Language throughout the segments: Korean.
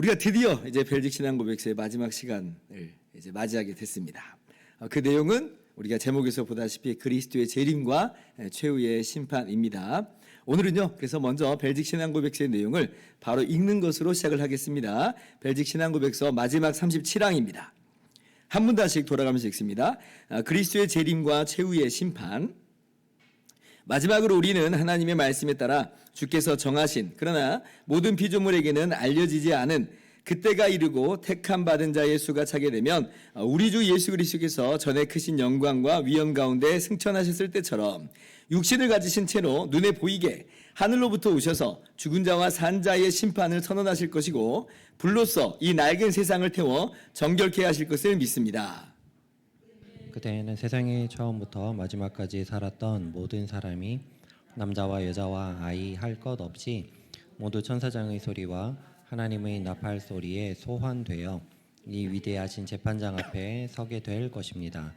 우리가 드디어 이제 벨직 신앙 고백서의 마지막 시간을 이제 맞이하게 됐습니다. 그 내용은 우리가 제목에서 보다시피 그리스도의 재림과 최후의 심판입니다. 오늘은요, 그래서 먼저 벨직 신앙 고백서의 내용을 바로 읽는 것으로 시작을 하겠습니다. 벨직 신앙 고백서 마지막 37항입니다. 한 문단씩 돌아가면서 읽습니다. 그리스도의 재림과 최후의 심판. 마지막으로 우리는 하나님의 말씀에 따라 주께서 정하신 그러나 모든 피조물에게는 알려지지 않은 그때가 이르고 택함 받은 자의 수가 차게 되면 우리 주 예수 그리스도께서 전에 크신 영광과 위엄 가운데 승천하셨을 때처럼 육신을 가지신 채로 눈에 보이게 하늘로부터 오셔서 죽은 자와 산 자의 심판을 선언하실 것이고 불로써 이 낡은 세상을 태워 정결케 하실 것을 믿습니다. 그때에는 세상의 처음부터 마지막까지 살았던 모든 사람이 남자와 여자와 아이 할 것 없이 모두 천사장의 소리와 하나님의 나팔 소리에 소환되어 이 위대하신 재판장 앞에 서게 될 것입니다.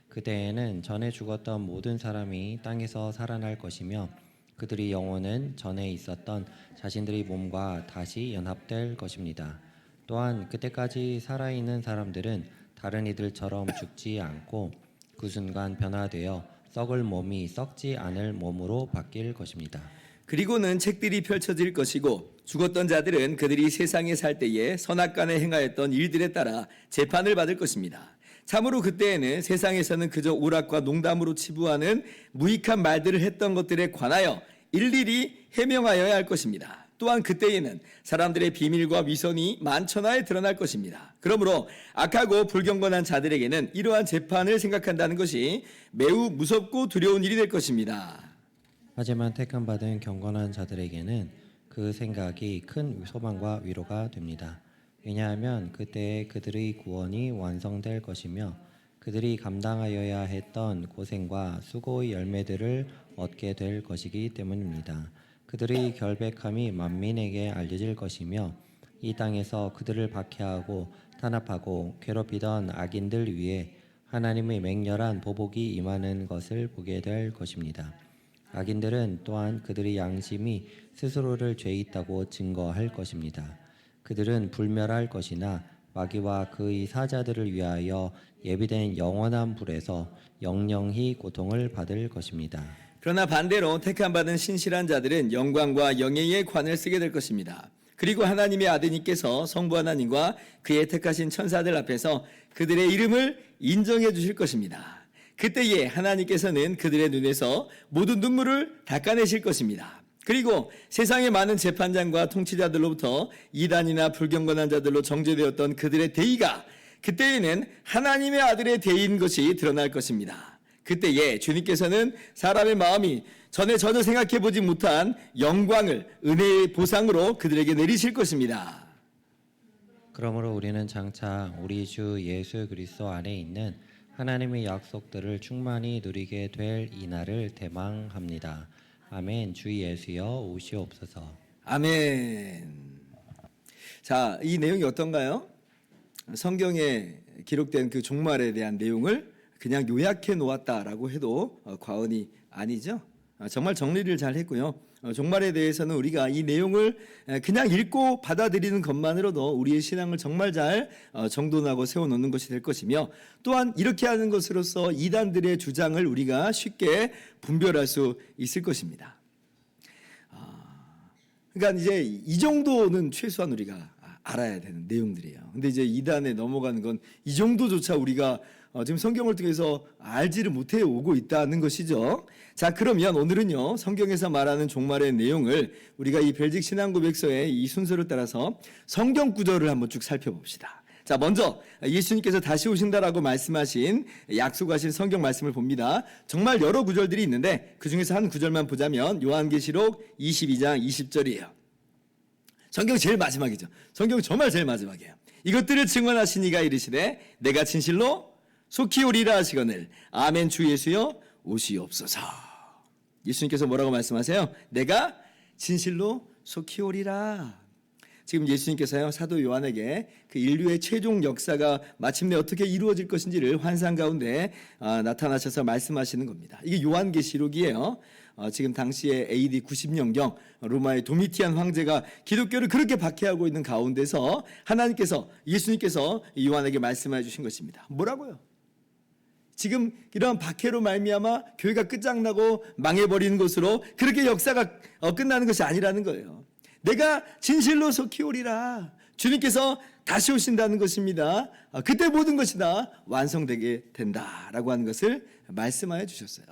그때에는 전에 죽었던 모든 사람이 땅에서 살아날 것이며 그들의 영혼은 전에 있었던 자신들의 몸과 다시 연합될 것입니다. 또한 그때까지 살아있는 사람들은 다른 이들처럼 죽지 않고 그 순간 변화되어 썩을 몸이 썩지 않을 몸으로 바뀔 것입니다. 그리고는 책들이 펼쳐질 것이고 죽었던 자들은 그들이 세상에 살 때에 선악간에 행하였던 일들에 따라 재판을 받을 것입니다. 참으로 그때에는 세상에서는 그저 오락과 농담으로 치부하는 무익한 말들을 했던 것들에 관하여 일일이 해명하여야 할 것입니다. 또한 그때에는 사람들의 비밀과 위선이 만천하에 드러날 것입니다. 그러므로 악하고 불경건한 자들에게는 이러한 재판을 생각한다는 것이 매우 무섭고 두려운 일이 될 것입니다. 하지만 택함받은 경건한 자들에게는 그 생각이 큰 소망과 위로가 됩니다. 왜냐하면 그때에 그들의 구원이 완성될 것이며 그들이 감당하여야 했던 고생과 수고의 열매들을 얻게 될 것이기 때문입니다. 그들의 결백함이 만민에게 알려질 것이며 이 땅에서 그들을 박해하고 탄압하고 괴롭히던 악인들 위에 하나님의 맹렬한 보복이 임하는 것을 보게 될 것입니다. 악인들은 또한 그들의 양심이 스스로를 죄 있다고 증거할 것입니다. 그들은 불멸할 것이나 마귀와 그의 사자들을 위하여 예비된 영원한 불에서 영영히 고통을 받을 것입니다. 그러나 반대로 택함받은 신실한 자들은 영광과 영예의 관을 쓰게 될 것입니다. 그리고 하나님의 아드님께서 성부 하나님과 그의 택하신 천사들 앞에서 그들의 이름을 인정해 주실 것입니다. 그때에 하나님께서는 그들의 눈에서 모든 눈물을 닦아내실 것입니다. 그리고 세상의 많은 재판장과 통치자들로부터 이단이나 불경건한 자들로 정죄되었던 그들의 대의가 그때에는 하나님의 아들의 대의인 것이 드러날 것입니다. 그때에 주님께서는 사람의 마음이 전에 전혀 생각해보지 못한 영광을 은혜의 보상으로 그들에게 내리실 것입니다. 그러므로 우리는 장차 우리 주 예수 그리스도 안에 있는 하나님의 약속들을 충만히 누리게 될 이날을 대망합니다. 아멘. 주 예수여 오시옵소서. 아멘. 자, 이 내용이 어떤가요? 성경에 기록된 그 종말에 대한 내용을 그냥 요약해 놓았다라고 해도 과언이 아니죠. 정말 정리를 잘 했고요. 종말에 대해서는 우리가 이 내용을 그냥 읽고 받아들이는 것만으로도 우리의 신앙을 정말 잘 정돈하고 세워놓는 것이 될 것이며 또한 이렇게 하는 것으로서 이단들의 주장을 우리가 쉽게 분별할 수 있을 것입니다. 그러니까 이제 이 정도는 최소한 우리가 알아야 되는 내용들이에요. 근데 이제 이단에 넘어가는 건 이 정도조차 우리가 지금 성경을 통해서 알지를 못해 오고 있다는 것이죠. 자, 그러면 오늘은요, 성경에서 말하는 종말의 내용을 우리가 이 벨직 신앙 고백서의 이 순서를 따라서 성경 구절을 한번 쭉 살펴봅시다. 자, 먼저 예수님께서 다시 오신다라고 말씀하신 약속하신 성경 말씀을 봅니다. 정말 여러 구절들이 있는데 그 중에서 한 구절만 보자면 요한계시록 22장 20절이에요. 성경 제일 마지막이죠. 성경 정말 제일 마지막이에요. 이것들을 증언하신 이가 이르시되 내가 진실로 속히 오리라 하시거늘 아멘. 주 예수여 오시옵소서. 예수님께서 뭐라고 말씀하세요? 내가 진실로 속히 오리라. 지금 예수님께서요, 사도 요한에게 그 인류의 최종 역사가 마침내 어떻게 이루어질 것인지를 환상 가운데 나타나셔서 말씀하시는 겁니다. 이게 요한계시록이에요. 지금 당시에 AD 90년경 로마의 도미티안 황제가 기독교를 그렇게 박해하고 있는 가운데서 하나님께서 예수님께서 요한에게 말씀해 주신 것입니다. 뭐라고요? 지금 이런 박해로 말미암아 교회가 끝장나고 망해버리는 것으로 그렇게 역사가 끝나는 것이 아니라는 거예요. 내가 진실로 속히 오리라. 주님께서 다시 오신다는 것입니다. 그때 모든 것이 다 완성되게 된다라고 하는 것을 말씀하여 주셨어요.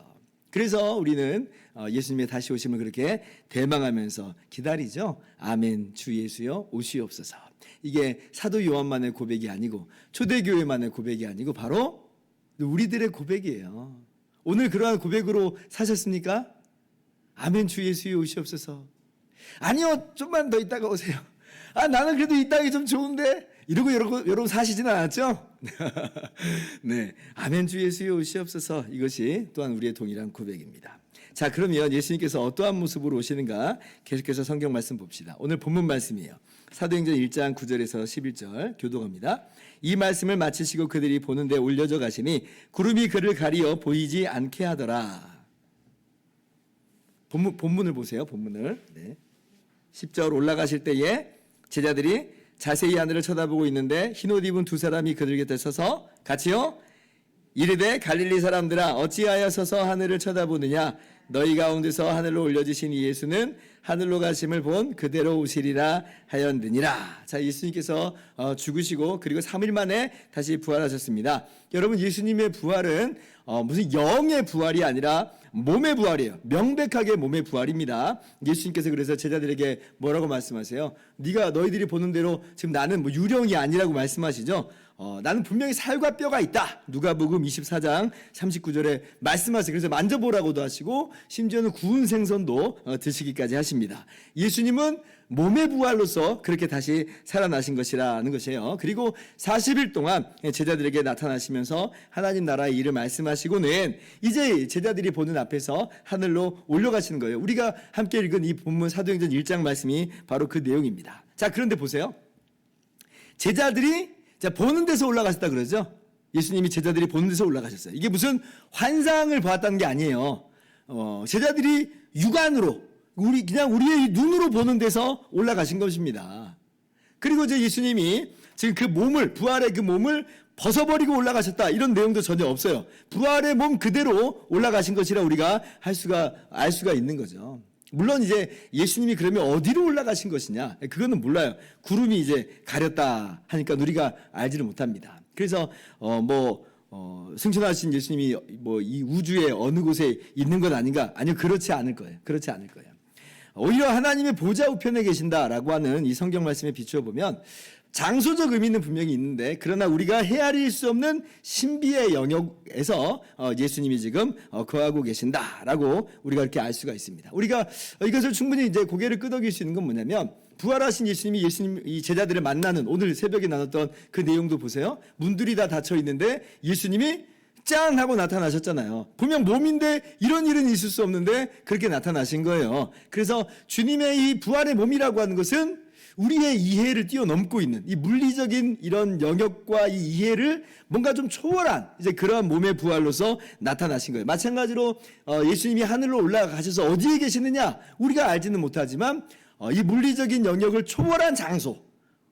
그래서 우리는 예수님의 다시 오심을 그렇게 대망하면서 기다리죠. 아멘, 주 예수여 오시옵소서. 이게 사도 요한만의 고백이 아니고 초대교회만의 고백이 아니고 바로 우리들의 고백이에요. 오늘 그러한 고백으로 사셨습니까? 아멘, 주 예수여 오시옵소서. 아니요, 좀만 더 있다가 오세요. 나는 그래도 이 땅이 좀 좋은데 이러고 여러분 사시지는 않았죠? 네, 아멘, 주 예수여 오시옵소서. 이것이 또한 우리의 동일한 고백입니다. 자, 그러면 예수님께서 어떠한 모습으로 오시는가 계속해서 성경 말씀 봅시다. 오늘 본문 말씀이에요. 사도행전 1장 9절에서 11절 교독합니다. 이 말씀을 마치시고 그들이 보는 데 올려져 가시니 구름이 그를 가리어 보이지 않게 하더라. 본문을 보세요. 본문을. 네. 10절 올라가실 때에 제자들이 자세히 하늘을 쳐다보고 있는데 흰옷 입은 두 사람이 그들 곁에 서서 같이요 이르되 갈릴리 사람들아 어찌하여 서서 하늘을 쳐다보느냐 너희 가운데서 하늘로 올려지신 이 예수는 하늘로 가심을 본 그대로 오시리라 하였느니라. 자, 예수님께서 죽으시고 그리고 3일 만에 다시 부활하셨습니다. 여러분, 예수님의 부활은 무슨 영의 부활이 아니라 몸의 부활이에요. 명백하게 몸의 부활입니다. 예수님께서 그래서 제자들에게 뭐라고 말씀하세요? 너희들이 보는 대로 지금 나는 뭐 유령이 아니라고 말씀하시죠. 나는 분명히 살과 뼈가 있다. 누가복음 24장 39절에 말씀하세요. 그래서 만져보라고도 하시고 심지어는 구운 생선도 드시기까지 하십니다. 예수님은 몸의 부활로서 그렇게 다시 살아나신 것이라는 것이에요. 그리고 40일 동안 제자들에게 나타나시면서 하나님 나라의 일을 말씀하시고는 이제 제자들이 보는 앞에서 하늘로 올라가시는 거예요. 우리가 함께 읽은 이 본문 사도행전 1장 말씀이 바로 그 내용입니다. 자, 그런데 보세요. 제자들이 보는 데서 올라가셨다 그러죠. 예수님이 제자들이 보는 데서 올라가셨어요. 이게 무슨 환상을 보았다는 게 아니에요. 제자들이 육안으로 그냥 우리의 눈으로 보는 데서 올라가신 것입니다. 그리고 이제 예수님이 지금 그 몸을 부활의 그 몸을 벗어버리고 올라가셨다 이런 내용도 전혀 없어요. 부활의 몸 그대로 올라가신 것이라 우리가 알 수가 있는 거죠. 물론 이제 예수님이 그러면 어디로 올라가신 것이냐 그거는 몰라요. 구름이 이제 가렸다 하니까 우리가 알지를 못합니다. 그래서 승천하신 예수님이 이 우주의 어느 곳에 있는 것 아닌가? 아니요, 그렇지 않을 거예요. 그렇지 않을 거예요. 오히려 하나님의 보좌 우편에 계신다라고 하는 이 성경 말씀에 비추어 보면 장소적 의미는 분명히 있는데 그러나 우리가 헤아릴 수 없는 신비의 영역에서 예수님이 지금 거하고 계신다라고 우리가 이렇게 알 수가 있습니다. 우리가 이것을 충분히 이제 고개를 끄덕일 수 있는 건 뭐냐면 부활하신 예수님이 이 제자들을 만나는 오늘 새벽에 나눴던 그 내용도 보세요. 문들이 다 닫혀 있는데 예수님이 짠 하고 나타나셨잖아요. 분명 몸인데 이런 일은 있을 수 없는데 그렇게 나타나신 거예요. 그래서 주님의 이 부활의 몸이라고 하는 것은 우리의 이해를 뛰어넘고 있는 이 물리적인 이런 영역과 이 이해를 뭔가 좀 초월한 이제 그러한 몸의 부활로서 나타나신 거예요. 마찬가지로 예수님이 하늘로 올라가셔서 어디에 계시느냐 우리가 알지는 못하지만 이 물리적인 영역을 초월한 장소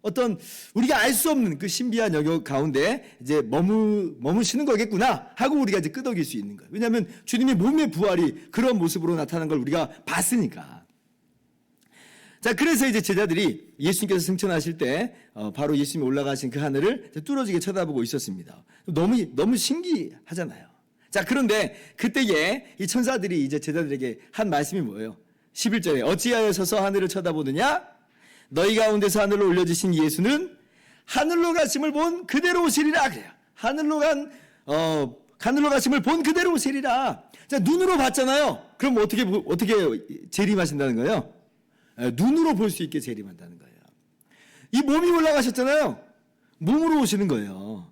어떤 우리가 알 수 없는 그 신비한 영역 가운데 이제 머무시는 거겠구나 하고 우리가 이제 끄덕일 수 있는 거예요. 왜냐하면 주님의 몸의 부활이 그런 모습으로 나타난 걸 우리가 봤으니까. 자, 그래서 이제 제자들이 예수님께서 승천하실 때 바로 예수님이 올라가신 그 하늘을 뚫어지게 쳐다보고 있었습니다. 너무 신기하잖아요. 자, 그런데 그때에 이 천사들이 이제 제자들에게 한 말씀이 뭐예요? 11절에 어찌하여 서서 하늘을 쳐다보느냐? 너희 가운데서 하늘로 올려지신 예수는 하늘로 가심을 본 그대로 오시리라 그래요. 하늘로 가심을 본 그대로 오시리라. 자, 눈으로 봤잖아요. 그럼 어떻게 재림하신다는 거예요? 눈으로 볼 수 있게 재림한다는 거예요. 이 몸이 올라가셨잖아요. 몸으로 오시는 거예요.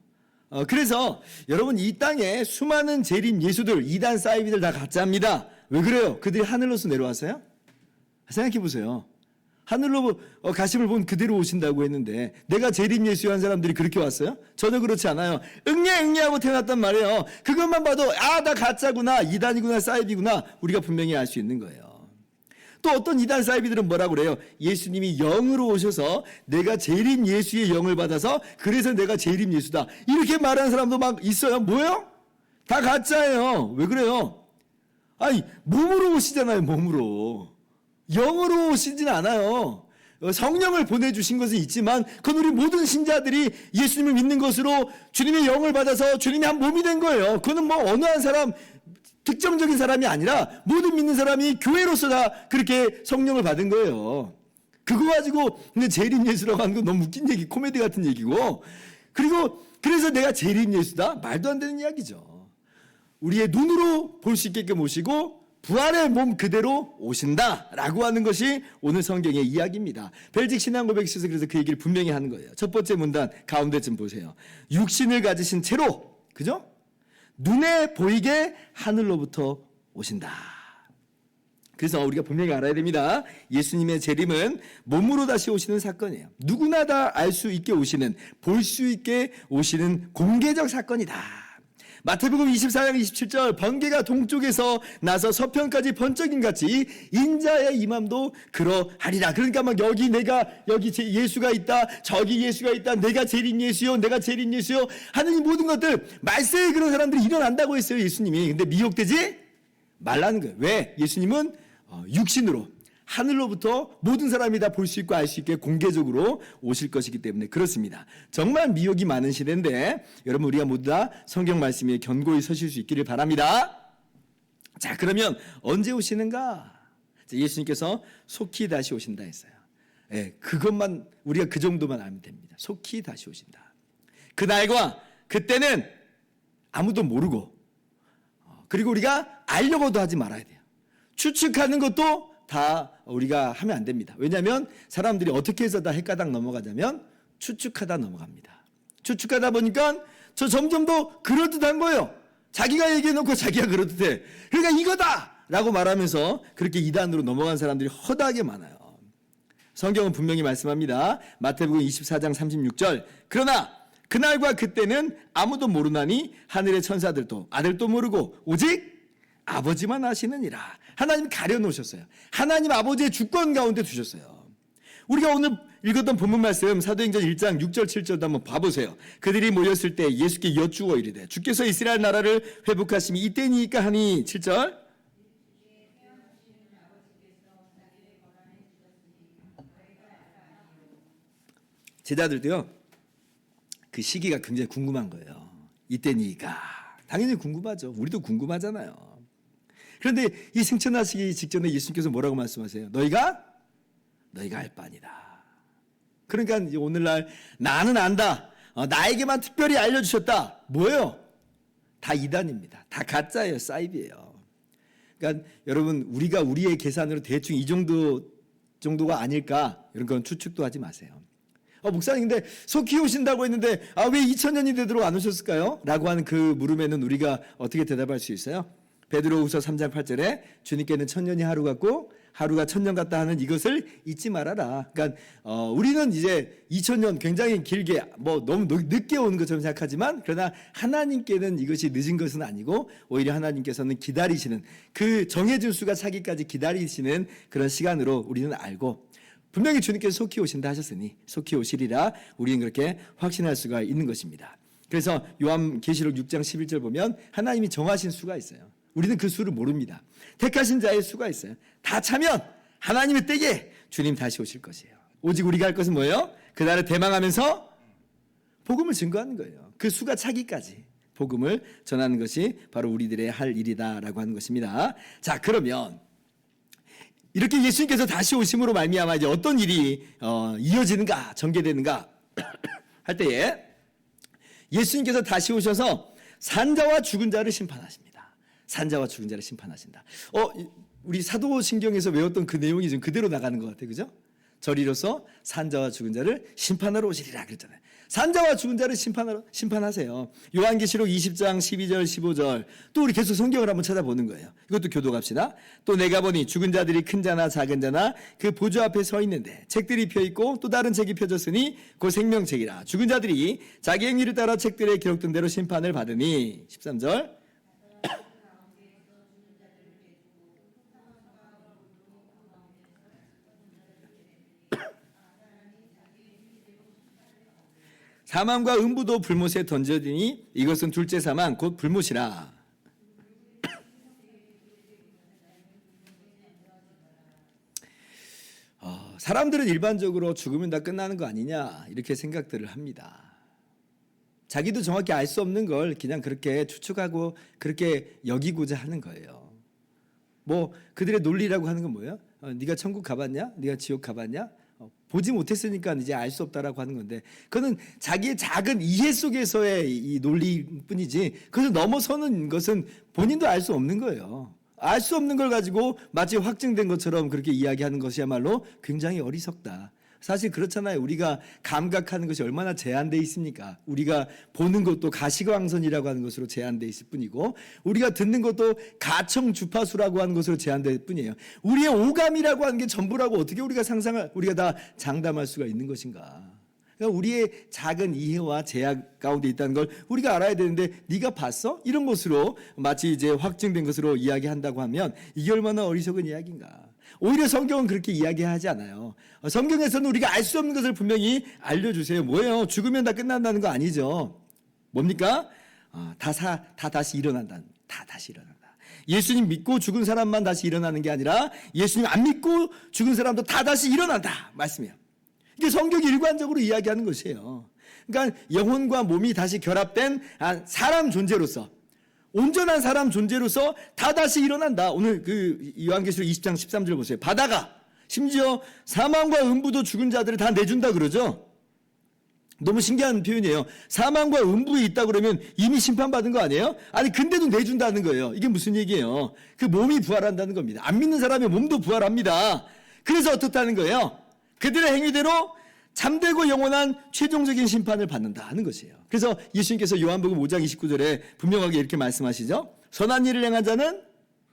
그래서 여러분 이 땅에 수많은 재림 예수들, 이단 사이비들 다 가짜입니다. 왜 그래요? 그들이 하늘로서 내려왔어요? 생각해 보세요. 하늘로 가심을 본 그대로 오신다고 했는데 내가 재림 예수한 사람들이 그렇게 왔어요? 전혀 그렇지 않아요. 응애하고 태어났단 말이에요. 그것만 봐도 나 가짜구나, 이단이구나, 사이비구나 우리가 분명히 알 수 있는 거예요. 또 어떤 이단 사이비들은 뭐라고 그래요? 예수님이 영으로 오셔서 내가 재림 예수의 영을 받아서 그래서 내가 재림 예수다 이렇게 말하는 사람도 막 있어요. 뭐예요? 다 가짜예요. 왜 그래요? 아니 몸으로 오시잖아요. 몸으로. 영으로 오시진 않아요. 성령을 보내주신 것은 있지만 그건 우리 모든 신자들이 예수님을 믿는 것으로 주님의 영을 받아서 주님의 한 몸이 된 거예요. 그거는 뭐 어느 한 사람 특정적인 사람이 아니라 모든 믿는 사람이 교회로서 다 그렇게 성령을 받은 거예요. 그거 가지고 근데 재림 예수라고 하는 건 너무 웃긴 얘기, 코미디 같은 얘기고 그리고 그래서 내가 재림 예수다? 말도 안 되는 이야기죠. 우리의 눈으로 볼 수 있게끔 오시고 부활의 몸 그대로 오신다라고 하는 것이 오늘 성경의 이야기입니다. 벨직 신앙고백서에서 그래서 그 얘기를 분명히 하는 거예요. 첫 번째 문단 가운데쯤 보세요. 육신을 가지신 채로 그죠? 눈에 보이게 하늘로부터 오신다. 그래서 우리가 분명히 알아야 됩니다. 예수님의 재림은 몸으로 다시 오시는 사건이에요. 누구나 다 알 수 있게 오시는, 볼 수 있게 오시는 공개적 사건이다. 마태복음 24장 27절 번개가 동쪽에서 나서 서편까지 번쩍임같이 인자의 임함도 그러하리라. 그러니까 막 여기 내가 여기 예수가 있다, 저기 예수가 있다, 내가 재림 예수요, 내가 재림 예수요 하는 이 모든 것들 말세에 그런 사람들이 일어난다고 했어요. 예수님이. 근데 미혹되지 말라는 거예요. 왜? 예수님은 육신으로 하늘로부터 모든 사람이 다 볼 수 있고 알 수 있게 공개적으로 오실 것이기 때문에 그렇습니다. 정말 미혹이 많은 시대인데 여러분 우리가 모두 다 성경 말씀에 견고히 서실 수 있기를 바랍니다. 자, 그러면 언제 오시는가? 예수님께서 속히 다시 오신다 했어요. 예, 그것만 우리가 그 정도만 알면 됩니다. 속히 다시 오신다. 그날과 그때는 아무도 모르고 그리고 우리가 알려고도 하지 말아야 돼요. 추측하는 것도 다 우리가 하면 안 됩니다. 왜냐하면 사람들이 어떻게 해서 다 헷가닥 넘어가자면 추측하다 넘어갑니다. 추측하다 보니까 저 점점 더 그럴듯한 거예요. 자기가 얘기해놓고 자기가 그럴듯해. 그러니까 이거다! 라고 말하면서 그렇게 이단으로 넘어간 사람들이 허다하게 많아요. 성경은 분명히 말씀합니다. 마태복음 24장 36절 그러나 그날과 그때는 아무도 모르나니 하늘의 천사들도 아들도 모르고 오직 아버지만 아시느니라. 하나님 가려놓으셨어요. 하나님 아버지의 주권 가운데 두셨어요. 우리가 오늘 읽었던 본문 말씀 사도행전 1장 6절 7절도 한번 봐보세요. 그들이 모였을 때 예수께 여쭈어 이르되 주께서 이스라엘 나라를 회복하심이 이때니까 하니 7절 제자들도요 그 시기가 굉장히 궁금한 거예요. 이때니까 당연히 궁금하죠. 우리도 궁금하잖아요. 그런데 이 승천하시기 직전에 예수님께서 뭐라고 말씀하세요? 너희가 알 바니라. 그러니까 이제 오늘날 나는 안다. 나에게만 특별히 알려주셨다. 뭐예요? 다 이단입니다. 다 가짜예요. 사이비예요. 그러니까 여러분 우리가 우리의 계산으로 대충 이 정도가 아닐까 이런 건 추측도 하지 마세요. 목사님 근데 속히 오신다고 했는데 왜 2000년이 되도록 안 오셨을까요? 라고 하는 그 물음에는 우리가 어떻게 대답할 수 있어요? 베드로후서 3장 8절에 주님께는 1000년이 하루 같고 하루가 1000년 같다 하는 이것을 잊지 말아라. 그러니까 우리는 이제 2000년 굉장히 길게 너무 늦게 오는 것처럼 생각하지만 그러나 하나님께는 이것이 늦은 것은 아니고 오히려 하나님께서는 기다리시는 그 정해진 수가 차기까지 기다리시는 그런 시간으로 우리는 알고 분명히 주님께서 속히 오신다 하셨으니 속히 오시리라 우리는 그렇게 확신할 수가 있는 것입니다. 그래서 요한계시록 6장 11절 보면 하나님이 정하신 수가 있어요. 우리는 그 수를 모릅니다. 택하신 자의 수가 있어요. 다 차면 하나님의 때에 주님 다시 오실 것이에요. 오직 우리가 할 것은 뭐예요? 그날을 대망하면서 복음을 증거하는 거예요. 그 수가 차기까지 복음을 전하는 것이 바로 우리들의 할 일이다라고 하는 것입니다. 자, 그러면 이렇게 예수님께서 다시 오심으로 말미암아 이제 어떤 일이 이어지는가, 전개되는가 할 때에 예수님께서 다시 오셔서 산자와 죽은 자를 심판하십니다. 산자와 죽은 자를 심판하신다. 우리 사도신경에서 외웠던 그 내용이 지금 그대로 나가는 것 같아요. 그죠? 저리로서 산자와 죽은 자를 심판하러 오시리라 그랬잖아요. 산자와 죽은 자를 심판하세요. 요한계시록 20장 12절 15절 또 우리 계속 성경을 한번 찾아보는 거예요. 이것도 교독합시다. 또 내가 보니 죽은 자들이 큰 자나 작은 자나 그 보좌 앞에 서 있는데 책들이 펴있고 또 다른 책이 펴졌으니 그 생명책이라. 죽은 자들이 자기 행위를 따라 책들에 기록된 대로 심판을 받으니. 13절 사망과 음부도 불못에 던져지니 이것은 둘째 사망 곧 불못이라. 사람들은 일반적으로 죽으면 다 끝나는 거 아니냐 이렇게 생각들을 합니다. 자기도 정확히 알 수 없는 걸 그냥 그렇게 추측하고 그렇게 여기고자 하는 거예요. 뭐 그들의 논리라고 하는 건 뭐예요? 네가 천국 가봤냐? 네가 지옥 가봤냐? 보지 못했으니까 이제 알 수 없다라고 하는 건데, 그거는 자기의 작은 이해 속에서의 이 논리뿐이지 그것을 넘어서는 것은 본인도 알 수 없는 거예요. 알 수 없는 걸 가지고 마치 확증된 것처럼 그렇게 이야기하는 것이야말로 굉장히 어리석다. 사실 그렇잖아요. 우리가 감각하는 것이 얼마나 제한되어 있습니까? 우리가 보는 것도 가시광선이라고 하는 것으로 제한되어 있을 뿐이고, 우리가 듣는 것도 가청 주파수라고 하는 것으로 제한될 뿐이에요. 우리의 오감이라고 하는 게 전부라고 어떻게 우리가 우리가 다 장담할 수가 있는 것인가? 그러니까 우리의 작은 이해와 제약 가운데 있다는 걸 우리가 알아야 되는데, 네가 봤어? 이런 것으로 마치 이제 확증된 것으로 이야기한다고 하면 이게 얼마나 어리석은 이야기인가? 오히려 성경은 그렇게 이야기하지 않아요. 성경에서는 우리가 알 수 없는 것을 분명히 알려주세요. 뭐예요? 죽으면 다 끝난다는 거 아니죠. 뭡니까? 다 다시 일어난다. 다 다시 일어난다. 예수님 믿고 죽은 사람만 다시 일어나는 게 아니라 예수님 안 믿고 죽은 사람도 다 다시 일어난다 말씀이에요. 이게 성경이 일관적으로 이야기하는 것이에요. 그러니까 영혼과 몸이 다시 결합된 사람 존재로서, 온전한 사람 존재로서 다 다시 일어난다. 오늘 그 요한계시록 20장 13절 보세요. 바다가 심지어 사망과 음부도 죽은 자들을 다 내준다 그러죠. 너무 신기한 표현이에요. 사망과 음부에 있다 그러면 이미 심판받은 거 아니에요? 아니 근데도 내준다는 거예요. 이게 무슨 얘기예요? 그 몸이 부활한다는 겁니다. 안 믿는 사람의 몸도 부활합니다. 그래서 어떻다는 거예요? 그들의 행위대로 참되고 영원한 최종적인 심판을 받는다는 것이에요. 그래서 예수님께서 요한복음 5장 29절에 분명하게 이렇게 말씀하시죠. 선한 일을 행한 자는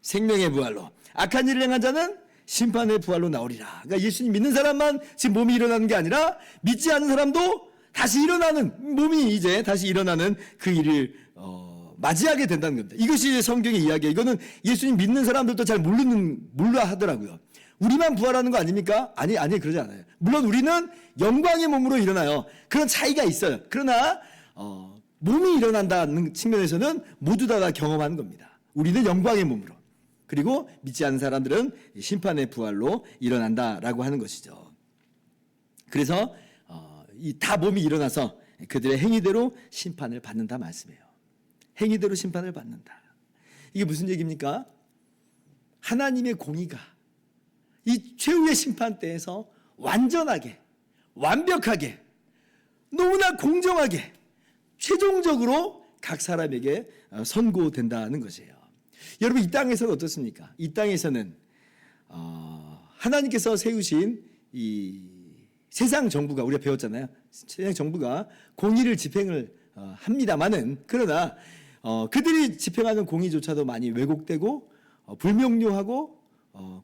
생명의 부활로, 악한 일을 행한 자는 심판의 부활로 나오리라. 그러니까 예수님 믿는 사람만 지금 몸이 일어나는 게 아니라 믿지 않는 사람도 다시 일어나는, 몸이 이제 다시 일어나는 그 일을 맞이하게 된다는 겁니다. 이것이 성경의 이야기예요. 이거는 예수님 믿는 사람들도 잘 몰라 하더라고요. 우리만 부활하는 거 아닙니까? 아니 그러지 않아요. 물론 우리는 영광의 몸으로 일어나요. 그런 차이가 있어요. 그러나 몸이 일어난다는 측면에서는 모두 다 경험하는 겁니다. 우리는 영광의 몸으로, 그리고 믿지 않는 사람들은 심판의 부활로 일어난다라고 하는 것이죠. 그래서 이 다 몸이 일어나서 그들의 행위대로 심판을 받는다 말씀이에요. 행위대로 심판을 받는다. 이게 무슨 얘기입니까? 하나님의 공의가 이 최후의 심판대에서 완전하게, 완벽하게, 너무나 공정하게, 최종적으로 각 사람에게 선고된다는 것이에요. 여러분, 이 땅에서는 어떻습니까? 이 땅에서는 하나님께서 세우신 이 세상 정부가, 우리가 배웠잖아요. 세상 정부가 공의를 집행을 합니다마는, 그러나 그들이 집행하는 공의조차도 많이 왜곡되고 불명료하고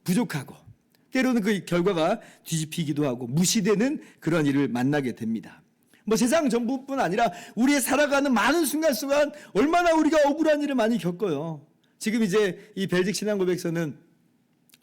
부족하고, 때로는 그 결과가 뒤집히기도 하고 무시되는 그런 일을 만나게 됩니다. 뭐 세상 정부뿐 아니라 우리의 살아가는 많은 순간순간 얼마나 우리가 억울한 일을 많이 겪어요. 지금 이제 이 벨직 신앙고백서는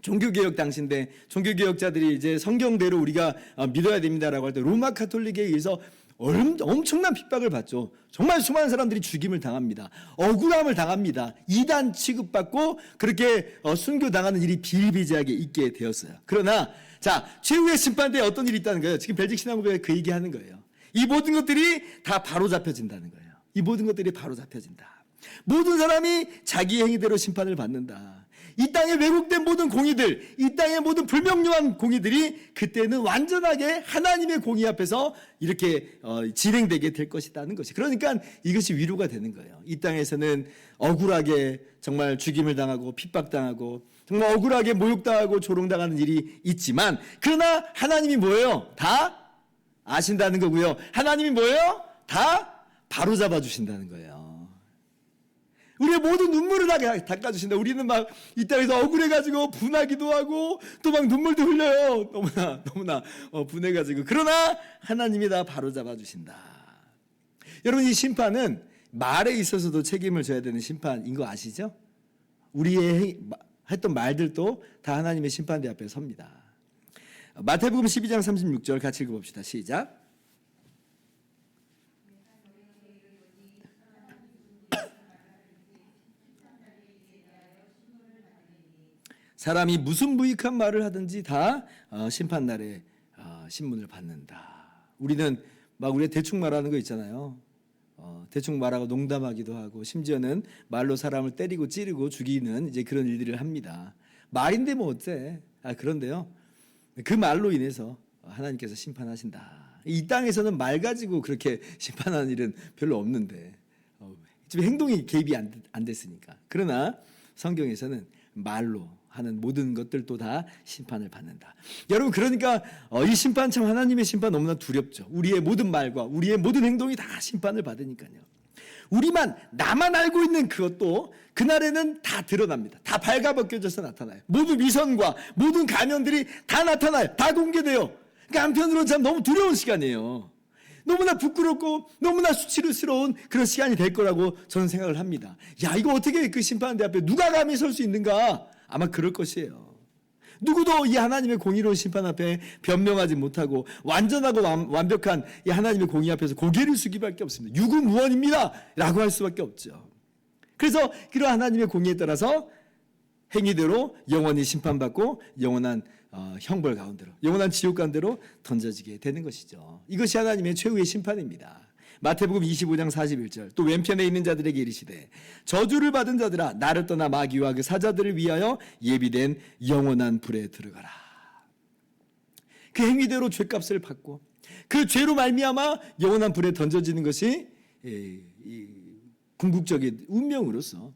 종교개혁 당시인데, 종교개혁자들이 이제 성경대로 우리가 믿어야 됩니다라고 할 때 로마 카톨릭에 의해서 엄청난 핍박을 받죠. 정말 수많은 사람들이 죽임을 당합니다. 억울함을 당합니다. 이단 취급받고 그렇게 순교당하는 일이 비일비재하게 있게 되었어요. 그러나 자, 최후의 심판대에 어떤 일이 있다는 거예요. 지금 벨직 신앙고백에 그 얘기하는 거예요. 이 모든 것들이 다 바로잡혀진다는 거예요. 이 모든 것들이 바로잡혀진다. 모든 사람이 자기 행위대로 심판을 받는다. 이 땅에 왜곡된 모든 공의들, 이 땅의 모든 불명료한 공의들이 그때는 완전하게 하나님의 공의 앞에서 이렇게 진행되게 될 것이라는 것이. 그러니까 이것이 위로가 되는 거예요. 이 땅에서는 억울하게 정말 죽임을 당하고 핍박당하고 정말 억울하게 모욕당하고 조롱당하는 일이 있지만, 그러나 하나님이 뭐예요? 다 아신다는 거고요. 하나님이 뭐예요? 다 바로잡아 주신다는 거예요. 우리의 모든 눈물을 다 닦아주신다. 우리는 막 이 땅에서 억울해가지고 분하기도 하고 또 막 눈물도 흘려요. 너무나 분해가지고. 그러나 하나님이 다 바로잡아 주신다. 여러분, 이 심판은 말에 있어서도 책임을 져야 되는 심판인 거 아시죠? 우리의 했던 말들도 다 하나님의 심판대 앞에 섭니다. 마태복음 12장 36절 같이 읽어봅시다. 시작. 사람이 무슨 무익한 말을 하든지 다 심판날에 신문을 받는다. 우리는 막 우리가 대충 말하는 거 있잖아요. 대충 말하고 농담하기도 하고 심지어는 말로 사람을 때리고 찌르고 죽이는 이제 그런 일들을 합니다. 말인데 뭐 어째? 그런데요. 그 말로 인해서 하나님께서 심판하신다. 이 땅에서는 말 가지고 그렇게 심판하는 일은 별로 없는데 지금 행동이 개입이 안 됐으니까. 그러나 성경에서는 말로 하는 모든 것들도 다 심판을 받는다. 여러분, 그러니까 이 심판, 참 하나님의 심판 너무나 두렵죠. 우리의 모든 말과 우리의 모든 행동이 다 심판을 받으니까요. 나만 알고 있는 그것도 그날에는 다 드러납니다. 다 발가벗겨져서 나타나요. 모든 위선과 모든 가면들이 다 나타나요. 다 공개돼요. 그러니까 한편으로는 참 너무 두려운 시간이에요. 너무나 부끄럽고 너무나 수치스러운 그런 시간이 될 거라고 저는 생각을 합니다. 야, 이거 어떻게 그 심판대 앞에 누가 감히 설 수 있는가? 아마 그럴 것이에요. 누구도 이 하나님의 공의로운 심판 앞에 변명하지 못하고 완전하고 완벽한 이 하나님의 공의 앞에서 고개를 숙이밖에 없습니다. 유구무원입니다 라고 할 수밖에 없죠. 그래서 그런 하나님의 공의에 따라서 행위대로 영원히 심판받고 영원한 형벌 가운데로, 영원한 지옥 가운데로 던져지게 되는 것이죠. 이것이 하나님의 최후의 심판입니다. 마태복음 25장 41절, 또 왼편에 있는 자들에게 이르시되 저주를 받은 자들아, 나를 떠나 마귀와 그 사자들을 위하여 예비된 영원한 불에 들어가라. 그 행위대로 죄값을 받고 그 죄로 말미암아 영원한 불에 던져지는 것이 이 궁극적인 운명으로서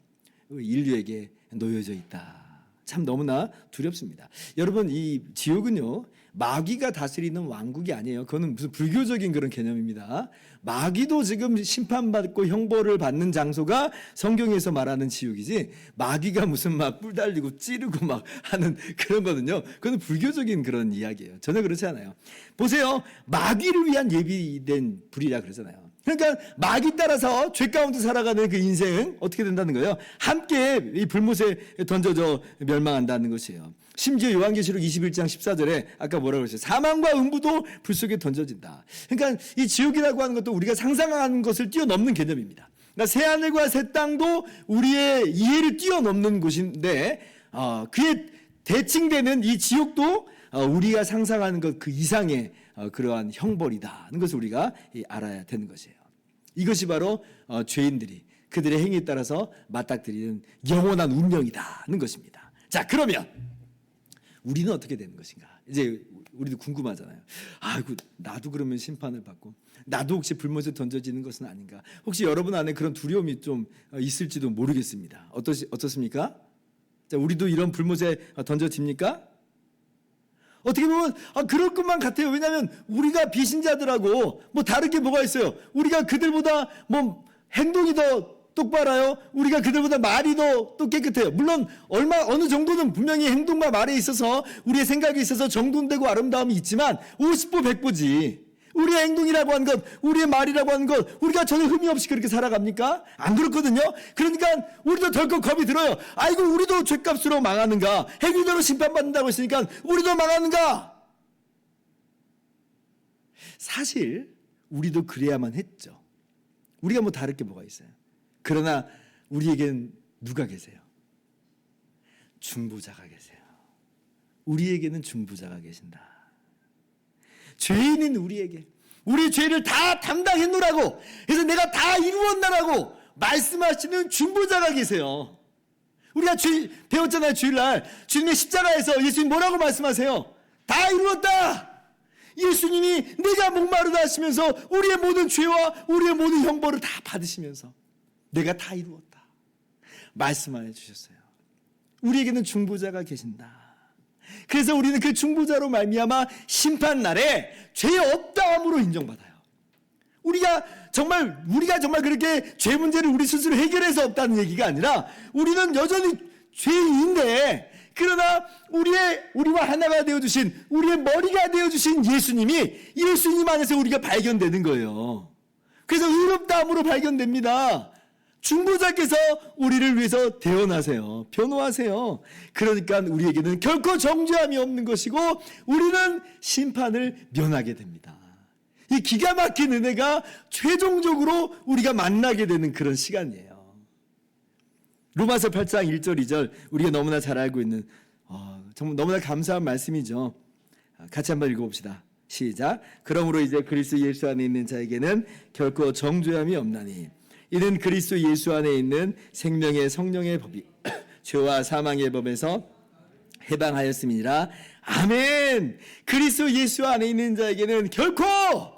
인류에게 놓여져 있다. 참 너무나 두렵습니다. 여러분, 이 지옥은요, 마귀가 다스리는 왕국이 아니에요. 그거는 무슨 불교적인 그런 개념입니다. 마귀도 지금 심판받고 형벌을 받는 장소가 성경에서 말하는 지옥이지, 마귀가 무슨 막 뿔 달리고 찌르고 막 하는 그런 거는요, 그건 불교적인 그런 이야기예요. 전혀 그렇지 않아요. 보세요. 마귀를 위한 예비된 불이라 그러잖아요. 그러니까 마귀 따라서 죄 가운데 살아가는 그 인생은 어떻게 된다는 거예요? 함께 이 불못에 던져져 멸망한다는 것이에요. 심지어 요한계시록 21장 14절에 아까 뭐라고 그랬어요? 사망과 음부도 불 속에 던져진다. 그러니까 이 지옥이라고 하는 것도 우리가 상상하는 것을 뛰어넘는 개념입니다. 그러니까 새하늘과 새 땅도 우리의 이해를 뛰어넘는 곳인데 그에 대칭되는 이 지옥도 우리가 상상하는 것 그 이상의 그러한 형벌이다는 것을 우리가 알아야 되는 것이에요. 이것이 바로 죄인들이 그들의 행위에 따라서 맞닥뜨리는 영원한 운명이다는 것입니다. 자, 그러면 우리는 어떻게 되는 것인가? 이제 우리도 궁금하잖아요. 아이고, 나도 그러면 심판을 받고 나도 혹시 불못에 던져지는 것은 아닌가? 혹시 여러분 안에 그런 두려움이 좀 있을지도 모르겠습니다. 어떻습니까? 자, 우리도 이런 불못에 던져집니까? 어떻게 보면 그럴 것만 같아요. 왜냐하면 우리가 비신자들하고 뭐 다른 게 뭐가 있어요? 우리가 그들보다 뭐 행동이 더 똑바라요. 우리가 그들보다 말이 더 또 깨끗해요. 물론 어느 정도는 분명히 행동과 말에 있어서 우리의 생각에 있어서 정돈되고 아름다움이 있지만 50보 100보지. 우리의 행동이라고 하는 것, 우리의 말이라고 하는 것, 우리가 전혀 흠이 없이 그렇게 살아갑니까? 안 그렇거든요. 그러니까 우리도 덜컥 겁이 들어요. 아이고, 우리도 죄값으로 망하는가? 행위대로 심판받는다고 했으니까 우리도 망하는가? 사실 우리도 그래야만 했죠. 우리가 뭐 다를 게 뭐가 있어요? 그러나 우리에겐 누가 계세요? 중보자가 계세요. 우리에게는 중보자가 계신다. 죄인인 우리에게 우리 죄를 다 담당했노라고, 그래서 내가 다 이루었나라고 말씀하시는 중보자가 계세요. 우리가 배웠잖아요. 주일날 주님의 십자가에서 예수님 뭐라고 말씀하세요? 다 이루었다. 예수님이 내가 목마르다 하시면서 우리의 모든 죄와 우리의 모든 형벌을 다 받으시면서 내가 다 이루었다 말씀을 해주셨어요. 우리에게는 중보자가 계신다. 그래서 우리는 그 중보자로 말미암아 심판날에 죄 없다함으로 인정받아요. 우리가 정말 그렇게 죄 문제를 우리 스스로 해결해서 없다는 얘기가 아니라 우리는 여전히 죄인인데, 그러나 우리와 하나가 되어주신, 우리의 머리가 되어주신 예수님 안에서 우리가 발견되는 거예요. 그래서 의롭다함으로 발견됩니다. 중보자께서 우리를 위해서 대언하세요. 변호하세요. 그러니까 우리에게는 결코 정죄함이 없는 것이고 우리는 심판을 면하게 됩니다. 이 기가 막힌 은혜가 최종적으로 우리가 만나게 되는 그런 시간이에요. 로마서 8장 1절 2절 우리가 너무나 잘 알고 있는 정말 너무나 감사한 말씀이죠. 같이 한번 읽어봅시다. 시작. 그러므로 이제 그리스도 예수 안에 있는 자에게는 결코 정죄함이 없나니 이는 그리스도 예수 안에 있는 생명의 성령의 법이 죄와 사망의 법에서 해방하였음이니라. 아멘. 그리스도 예수 안에 있는 자에게는 결코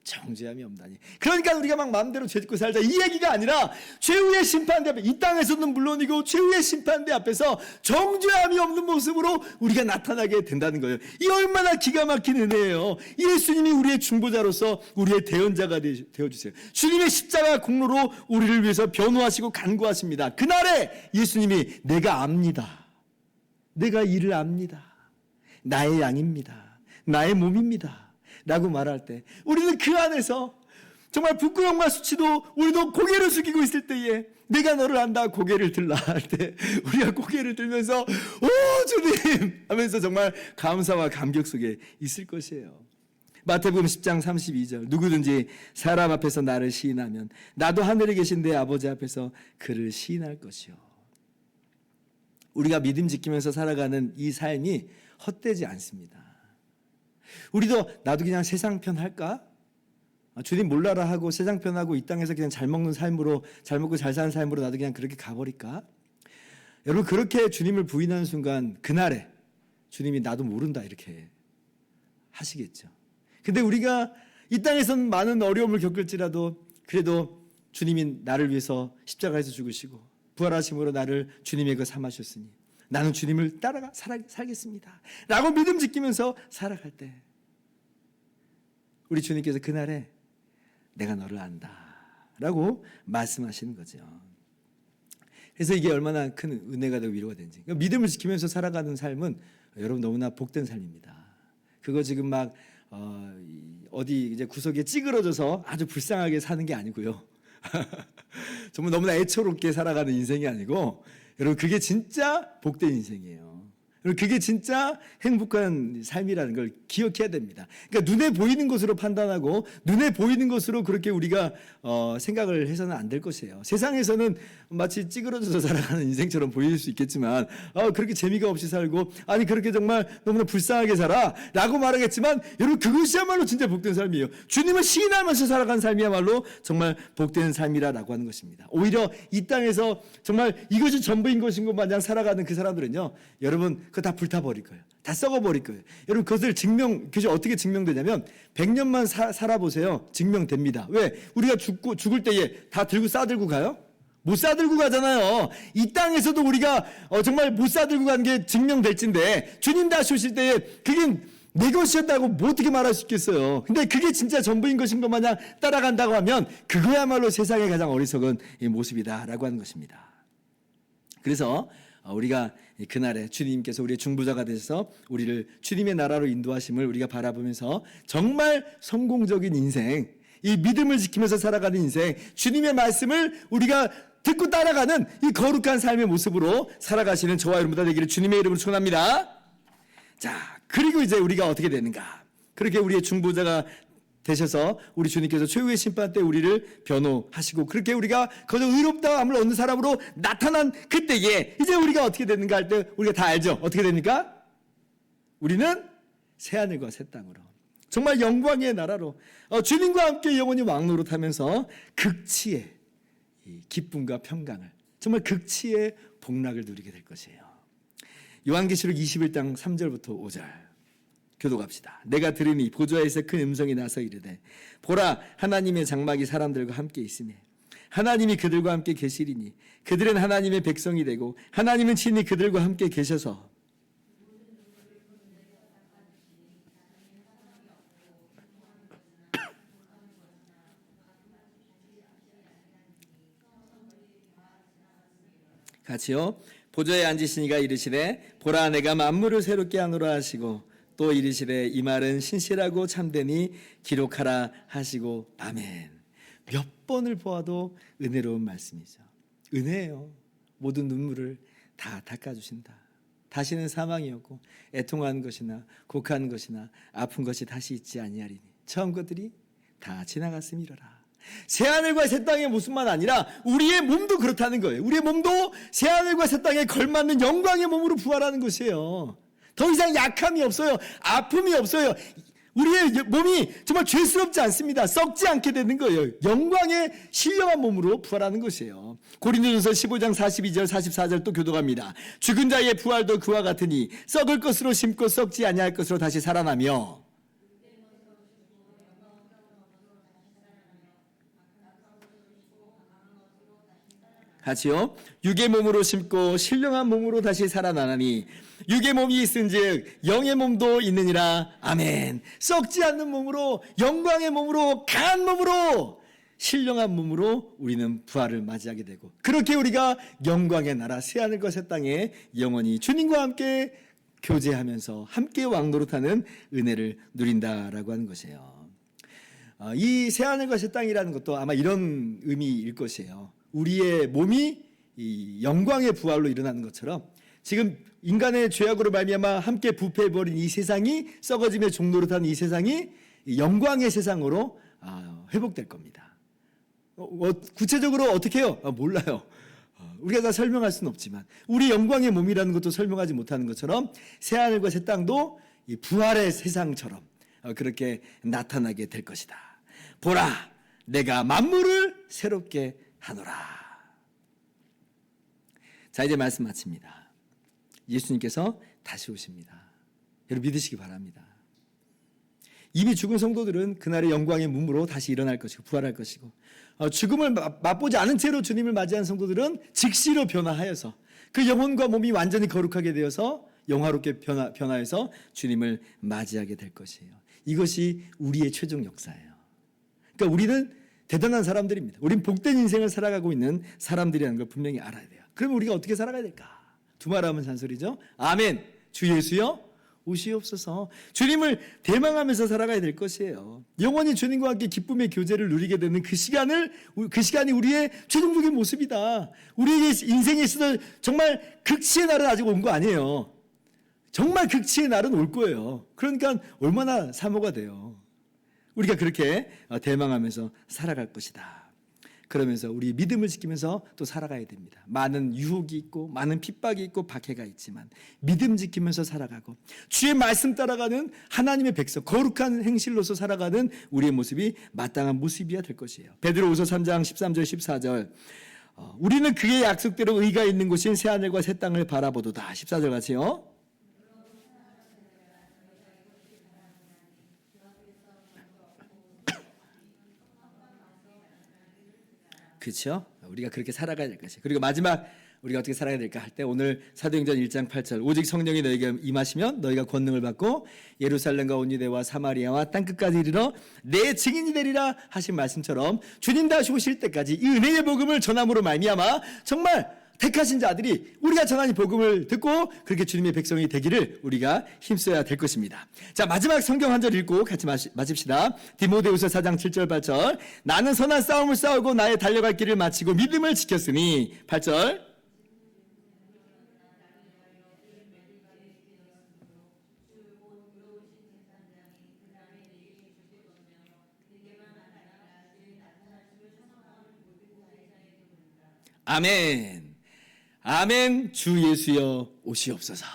정죄함이 없다니. 그러니까 우리가 막 마음대로 죄 짓고 살자 이 얘기가 아니라 최후의 심판대 앞에, 이 땅에서는 물론이고 최후의 심판대 앞에서 정죄함이 없는 모습으로 우리가 나타나게 된다는 거예요. 이 얼마나 기가 막힌 은혜예요. 예수님이 우리의 중보자로서 우리의 대언자가 되어주세요. 주님의 십자가 공로로 우리를 위해서 변호하시고 간구하십니다. 그날에 예수님이 내가 압니다. 내가 이를 압니다. 나의 양입니다. 나의 몸입니다. 라고 말할 때 우리는 그 안에서 정말 부끄러움과 수치도 우리도 고개를 숙이고 있을 때에 내가 너를 안다 고개를 들라 할 때 우리가 고개를 들면서 오 주님 하면서 정말 감사와 감격 속에 있을 것이에요. 마태복음 10장 32절 누구든지 사람 앞에서 나를 시인하면 나도 하늘에 계신 내 아버지 앞에서 그를 시인할 것이요. 우리가 믿음 지키면서 살아가는 이 삶이 헛되지 않습니다. 우리도 나도 그냥 세상 편 할까? 주님 몰라라 하고 세상 편하고 이 땅에서 그냥 잘 먹는 삶으로, 잘 먹고 잘 사는 삶으로 나도 그냥 그렇게 가버릴까? 여러분 그렇게 주님을 부인하는 순간 그날에 주님이 나도 모른다 이렇게 하시겠죠. 근데 우리가 이 땅에서는 많은 어려움을 겪을지라도 그래도 주님이 나를 위해서 십자가에서 죽으시고 부활하심으로 나를 주님의 것 삼으셨으니 나는 주님을 따라가 살겠습니다 라고 믿음 지키면서 살아갈 때 우리 주님께서 그날에 내가 너를 안다 라고 말씀하시는 거죠. 그래서 이게 얼마나 큰 은혜가 되고 위로가 되는지. 그러니까 믿음을 지키면서 살아가는 삶은 여러분 너무나 복된 삶입니다. 그거 지금 막 어디 이제 구석에 찌그러져서 아주 불쌍하게 사는 게 아니고요. 정말 너무나 애처롭게 살아가는 인생이 아니고 여러분 그게 진짜 복된 인생이에요. 그게 진짜 행복한 삶이라는 걸 기억해야 됩니다. 그러니까 눈에 보이는 것으로 판단하고 눈에 보이는 것으로 그렇게 우리가 생각을 해서는 안 될 것이에요. 세상에서는 마치 찌그러져서 살아가는 인생처럼 보일 수 있겠지만 그렇게 재미가 없이 살고 아니 그렇게 정말 너무나 불쌍하게 살아 라고 말하겠지만 여러분 그것이야말로 진짜 복된 삶이에요. 주님을 시인하면서 살아가는 삶이야말로 정말 복된 삶이라고 하는 것입니다. 오히려 이 땅에서 정말 이것이 전부인 것인 것 마냥 살아가는 그 사람들은요 여러분 그거 다 불타버릴 거예요. 다 썩어버릴 거예요. 여러분 그것이 어떻게 증명되냐면 100년만 살아보세요. 증명됩니다. 왜? 우리가 죽을 때에 다 싸들고 가요? 못 싸들고 가잖아요. 이 땅에서도 우리가 정말 못 싸들고 간 게 증명될진데 주님 다시 오실 때에 그게 내 것이었다고 뭐 어떻게 말할 수 있겠어요. 근데 그게 진짜 전부인 것인 것 마냥 따라간다고 하면 그거야말로 세상의 가장 어리석은 모습이다라고 하는 것입니다. 그래서 우리가 그날에 주님께서 우리의 중보자가 되셔서 우리를 주님의 나라로 인도하심을 우리가 바라보면서 정말 성공적인 인생, 이 믿음을 지키면서 살아가는 인생, 주님의 말씀을 우리가 듣고 따라가는 이 거룩한 삶의 모습으로 살아가시는 저와 여러분 다 되기를 주님의 이름으로 축원합니다. 자, 그리고 이제 우리가 어떻게 되는가? 그렇게 우리의 중보자가 되셔서 우리 주님께서 최후의 심판 때 우리를 변호하시고 그렇게 우리가 거저 의롭다함을 얻는 사람으로 나타난 그때에 이제 우리가 어떻게 되는가 할 때 우리가 다 알죠. 어떻게 됩니까? 우리는 새하늘과 새 땅으로 정말 영광의 나라로 주님과 함께 영원히 왕노릇하면서 극치에 이 기쁨과 평강을, 정말 극치의 복락을 누리게 될 것이에요. 요한계시록 21장 3절부터 5절 교독합시다. 내가 들으니 보좌에서 큰 음성이 나서 이르되 보라, 하나님의 장막이 사람들과 함께 있으며 하나님이 그들과 함께 계시리니 그들은 하나님의 백성이 되고 하나님은 친히 그들과 함께 계셔서 같이요. 보좌에 앉으시니가 이르시되 보라, 내가 만물을 새롭게 하노라 하시고 또 이르시되 이 말은 신실하고 참되니 기록하라 하시고 아멘. 몇 번을 보아도 은혜로운 말씀이죠. 은혜예요. 모든 눈물을 다 닦아주신다. 다시는 사망이 없고 애통하는 것이나 곡하는 것이나 아픈 것이 다시 있지 아니하리니 처음 것들이 다 지나갔음이로라. 새하늘과 새 땅의 모습만 아니라 우리의 몸도 그렇다는 거예요. 우리의 몸도 새하늘과 새 땅에 걸맞는 영광의 몸으로 부활하는 것이에요. 더 이상 약함이 없어요. 아픔이 없어요. 우리의 몸이 정말 죄스럽지 않습니다. 썩지 않게 되는 거예요. 영광의 신령한 몸으로 부활하는 것이에요. 고린도전서 15장 42절 44절 또 교독합니다. 죽은 자의 부활도 그와 같으니 썩을 것으로 심고 썩지 아니할 것으로 다시 살아나며 같이요. 육의 몸으로 심고 신령한 몸으로 다시 살아나나니 육의 몸이 있은즉 영의 몸도 있느니라. 아멘. 썩지 않는 몸으로, 영광의 몸으로, 강한 몸으로, 신령한 몸으로 우리는 부활을 맞이하게 되고 그렇게 우리가 영광의 나라 새하늘과 새 땅에 영원히 주님과 함께 교제하면서 함께 왕노릇하는 은혜를 누린다라고 하는 것이에요. 이 새하늘과 새 땅이라는 것도 아마 이런 의미일 것이에요. 우리의 몸이 이 영광의 부활로 일어나는 것처럼 지금 인간의 죄악으로 말미암아 함께 부패해버린 이 세상이, 썩어짐의 종노릇하는 이 세상이 영광의 세상으로 회복될 겁니다. 구체적으로 어떻게 해요? 몰라요. 우리가 다 설명할 수는 없지만 우리 영광의 몸이라는 것도 설명하지 못하는 것처럼 새하늘과 새 땅도 이 부활의 세상처럼 그렇게 나타나게 될 것이다. 보라, 내가 만물을 새롭게 하노라. 자, 이제 말씀 마칩니다. 예수님께서 다시 오십니다. 여러분 믿으시기 바랍니다. 이미 죽은 성도들은 그날의 영광의 몸으로 다시 일어날 것이고 부활할 것이고 죽음을 맛보지 않은 채로 주님을 맞이한 성도들은 즉시로 변화하여서 그 영혼과 몸이 완전히 거룩하게 되어서 영화롭게 변화해서 주님을 맞이하게 될 것이에요. 이것이 우리의 최종 역사예요. 그러니까 우리는 대단한 사람들입니다. 우린 복된 인생을 살아가고 있는 사람들이라는 걸 분명히 알아야 돼요. 그러면 우리가 어떻게 살아가야 될까? 두 말하면 잔소리죠. 아멘. 주 예수여 오시옵소서. 주님을 대망하면서 살아가야 될 것이에요. 영원히 주님과 함께 기쁨의 교제를 누리게 되는 그 시간이 우리의 최종적인 모습이다. 우리의 인생에 있어서 정말 극치의 날은 아직 온 거 아니에요. 정말 극치의 날은 올 거예요. 그러니까 얼마나 사모가 돼요. 우리가 그렇게 대망하면서 살아갈 것이다. 그러면서 우리 믿음을 지키면서 또 살아가야 됩니다. 많은 유혹이 있고 많은 핍박이 있고 박해가 있지만 믿음 지키면서 살아가고 주의 말씀 따라가는 하나님의 백성, 거룩한 행실로서 살아가는 우리의 모습이 마땅한 모습이어야 될 것이에요. 베드로후서 3장 13절 14절 우리는 그의 약속대로 의가 있는 곳인 새하늘과 새 땅을 바라보도다. 14절 같이요. 그렇죠? 우리가 그렇게 살아가야 될 것이에요. 그리고 마지막 우리가 어떻게 살아야 될까 할 때 오늘 사도행전 1장 8절 오직 성령이 너에게 임하시면 너희가 권능을 받고 예루살렘과 온 유대와 사마리아와 땅끝까지 이르러 내 증인이 되리라 하신 말씀처럼 주님 다시 오실 때까지 이 은혜의 복음을 전함으로 말미암아 정말 택하신 자들이 우리가 전한 이 복음을 듣고 그렇게 주님의 백성이 되기를 우리가 힘써야 될 것입니다. 자, 마지막 성경 한 절 읽고 같이 마칩시다. 디모데후서 4장 7절 8절 나는 선한 싸움을 싸우고 나의 달려갈 길을 마치고 믿음을 지켰으니 8절 아멘. 아멘. 주 예수여 오시옵소서.